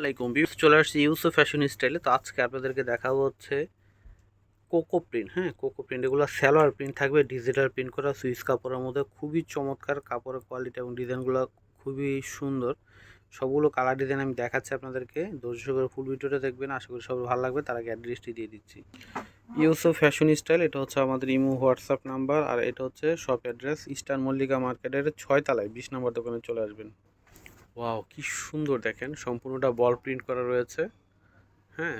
আসসালামাইকুম ভিউয়ার্স, চলে আসছি ইউসুফ ফ্যাশন স্টাইলে। তো আজকে আপনাদেরকে দেখাবো হচ্ছে কোকো প্রিন্ট। হ্যাঁ, কোকো প্রিন্ট, এগুলো সালোয়ার প্রিন্ট থাকবে, ডিজিটাল প্রিন্ট করা সুইস কাপড়ের মধ্যে। খুবই চমৎকার কাপড়ের কোয়ালিটি এবং ডিজাইনগুলো খুবই সুন্দর। সবগুলো কালার ডিজাইন আমি দেখাচ্ছি আপনাদেরকে, ধৈর্য করে ফুল ভিডিওটা দেখবেন, আশা করি সবার ভালো লাগবে। তার আগে অ্যাড্রেসটি দিয়ে দিচ্ছি। ইউসুফ ফ্যাশন স্টাইল, এটা হচ্ছে আমাদের ইমো হোয়াটসঅ্যাপ নাম্বার, আর এটা হচ্ছে শপ অ্যাড্রেস ইস্টার্ন মল্লিকা মার্কেটের 6 তলায় 20 নম্বর দোকানে চলে আসবেন। ওয়াও, কি সুন্দর দেখেন, সম্পূর্ণটা বল প্রিন্ট করা রয়েছে। হ্যাঁ,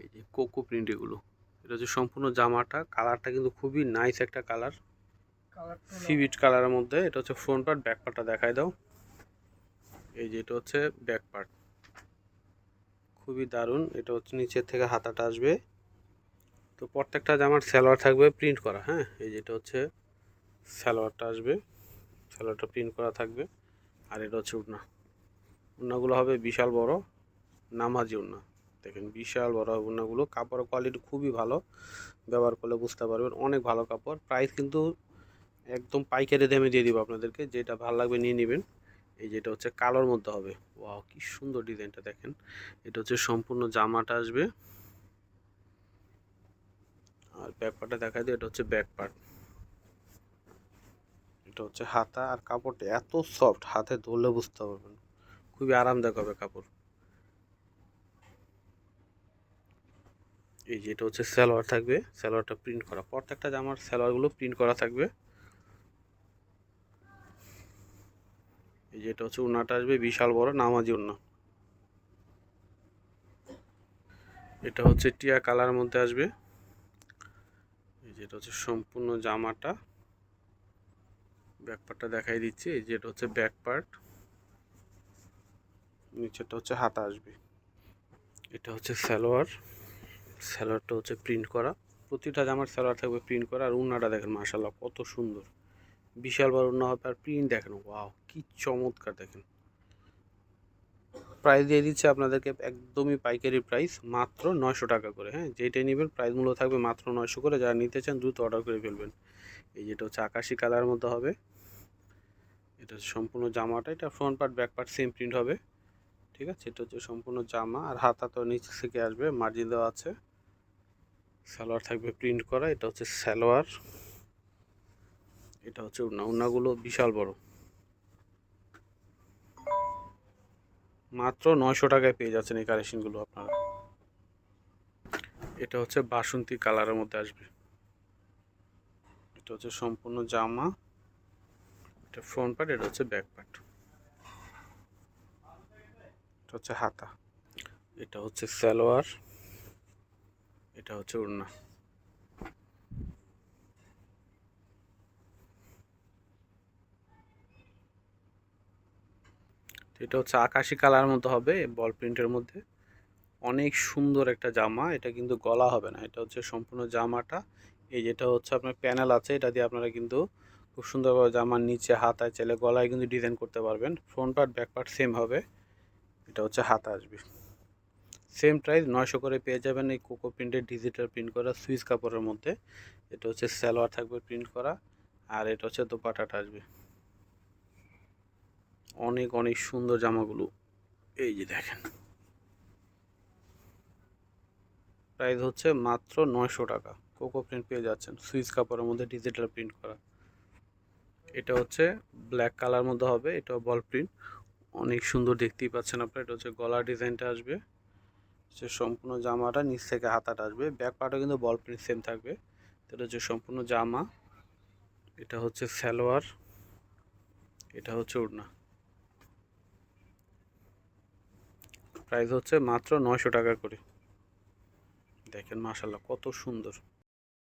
এই যে কোকো প্রিন্ট, এগুলো এটা হচ্ছে সম্পূর্ণ জামাটা। কালারটা কিন্তু খুবই নাইস একটা কালার, সিভিট কালারের মধ্যে। এটা হচ্ছে ফ্রন্ট পার্ট, ব্যাক পার্টটা দেখায় দাও। এই যে এটা হচ্ছে ব্যাক পার্ট, খুবই দারুণ। এটা হচ্ছে নিচের থেকে হাতাটা আসবে। তো প্রত্যেকটা জামার সালোয়ার থাকবে প্রিন্ট করা। হ্যাঁ, এই যে এটা হচ্ছে সালোয়ারটা আসবে, সালোয়ারটা প্রিন্ট করা থাকবে। আর এটা হচ্ছে ওড়না, ওড়নাগুলো হবে বিশাল বড় নামাজি ওড়না। দেখেন বিশাল বড় ওড়নাগুলো, কাপড়ের কোয়ালিটি খুবই ভালো, ব্যবহার করলে বুঝতে পারবেন অনেক ভালো কাপড়। প্রাইস কিন্তু একদম পাইকারি দামে দিয়ে দিব আপনাদেরকে, যেটা ভালো লাগবে নিয়ে নেবেন। এই যেটা হচ্ছে কালোর মধ্যে হবে। ওয়াও, কি সুন্দর ডিজাইনটা দেখেন। এটা হচ্ছে সম্পূর্ণ জামাটা আসবে। আর ব্যাক পার্টটা দেখাই দিই, এটা হচ্ছে ব্যাক পার্ট। এটা হচ্ছে হাতা, আর কাপড়টা এত সফট, হাতে ধরলে বুঝতে পারবেন, খুবই আরামদায়ক হবে কাপড়। এই যে এটা হচ্ছে সালোয়ার থাকবে, সালোয়ারটা প্রিন্ট করা, প্রত্যেকটা জামার সালোয়ারগুলো প্রিন্ট করা থাকবে। এই যে এটা হচ্ছে ওড়নাটা আসবে বিশাল বড় নামাজি ওড়না। এটা হচ্ছে টিয়া কালারের মধ্যে আসবে। এই যে এটা হচ্ছে সম্পূর্ণ জামাটা, ব্যাক পার্টটা দেখাই দিচ্ছি। এই যে এটা হচ্ছে ব্যাক পার্ট, নিচেরটা হচ্ছে হাতা আসবে। এটা হচ্ছে সালোয়ার, সালোয়ারটা হচ্ছে প্রিন্ট করা। প্রতিটা জামার সালোয়ার থাকবে প্রিন্ট করা। আর ওড়নাটা দেখেন মাশাআল্লাহ কত সুন্দর, বিশাল বড় ওড়না হবে। আর প্রিন্ট দেখেন, ওয়াও কি চমৎকার দেখেন। প্রাইস দিয়ে দিচ্ছে আপনাদেরকে একদমই পাইকারি প্রাইস, মাত্র 900 টাকা করে। হ্যাঁ, যেটাই নেবেন প্রাইস মূল্য থাকবে মাত্র 900 করে। যারা নিতে চান দ্রুত অর্ডার করে ফেলবেন। এই যেটা হচ্ছে আকাশি কালারের মধ্যে হবে। এটা হচ্ছে সম্পূর্ণ জামাটা, এটা front part back part same print হবে। ঠিক আছে, এটা হচ্ছে সম্পূর্ণ জামা। আর হাতা তো নিচ থেকে আসবে, মার্জিন দেওয়া আছে। সালোয়ার থাকবে প্রিন্ট করা। এটা হচ্ছে সালোয়ার, এটা হচ্ছে ওড়না। ওড়নাগুলো বিশাল বড়, মাত্র 900 টাকায় পেয়ে যাচ্ছেন এই কালেকশনগুলো আপনারা। এটা হচ্ছে বাসন্তী কালারের মধ্যে আসবে। এটা হচ্ছে সম্পূর্ণ জামা, এটা ফ্রন্ট পার্ট, এটা হচ্ছে ব্যাক পার্ট। এটা হচ্ছে হাতা, এটা হচ্ছে সালোয়ার, এটা হচ্ছে ওড়না। এটা হচ্ছে আকাশি কালার মতো হবে, বল প্রিন্টের মধ্যে। অনেক সুন্দর একটা জামা। এটা কিন্তু গলা হবে না, এটা হচ্ছে সম্পূর্ণ জামাটা। এই যেটা হচ্ছে আপনার প্যানেল আছে, এটা দিয়ে আপনারা কিন্তু খুব সুন্দরভাবে জামার নিচে হাতায় চাইলে গলায় কিন্তু ডিজাইন করতে পারবেন। Front part back part same হবে। এটা হচ্ছে হাতা আসবে। সেম প্রাইস 900 করে পেয়ে যাবেন এই কোকো প্রিন্টের ডিজিটাল প্রিন্ট করা সুইস কাপড়ের মধ্যে। এটা হচ্ছে সালোয়ার থাকবে প্রিন্ট করা। আর এটা হচ্ছে দোপাট্টাটা আসবে। অনেক অনেক সুন্দর জামাগুলো। এই যে দেখেন, প্রাইস হচ্ছে মাত্র 900 টাকা। কোকো প্রিন্ট পেয়ে যাচ্ছেন সুইস কাপড়ের মধ্যে ডিজিটাল প্রিন্ট করা। এটা হচ্ছে ব্ল্যাক কালার মধ্যে হবে, এটা বল প্রিন্ট। অনেক সুন্দর দেখতেই পাচ্ছেন আপনারা। এটা হচ্ছে গলার ডিজাইনটা আসবে, সে সম্পূর্ণ জামাটা নিচ থেকে হাতাটা আসবে। ব্যাক পার্টও কিন্তু বল প্রিন্ট সেম থাকবে। এটা হচ্ছে সম্পূর্ণ জামা, এটা হচ্ছে সালোয়ার, এটা হচ্ছে ওড়না। প্রাইস হচ্ছে মাত্র 900 টাকা করে। দেখেন মাশাআল্লাহ কত সুন্দর।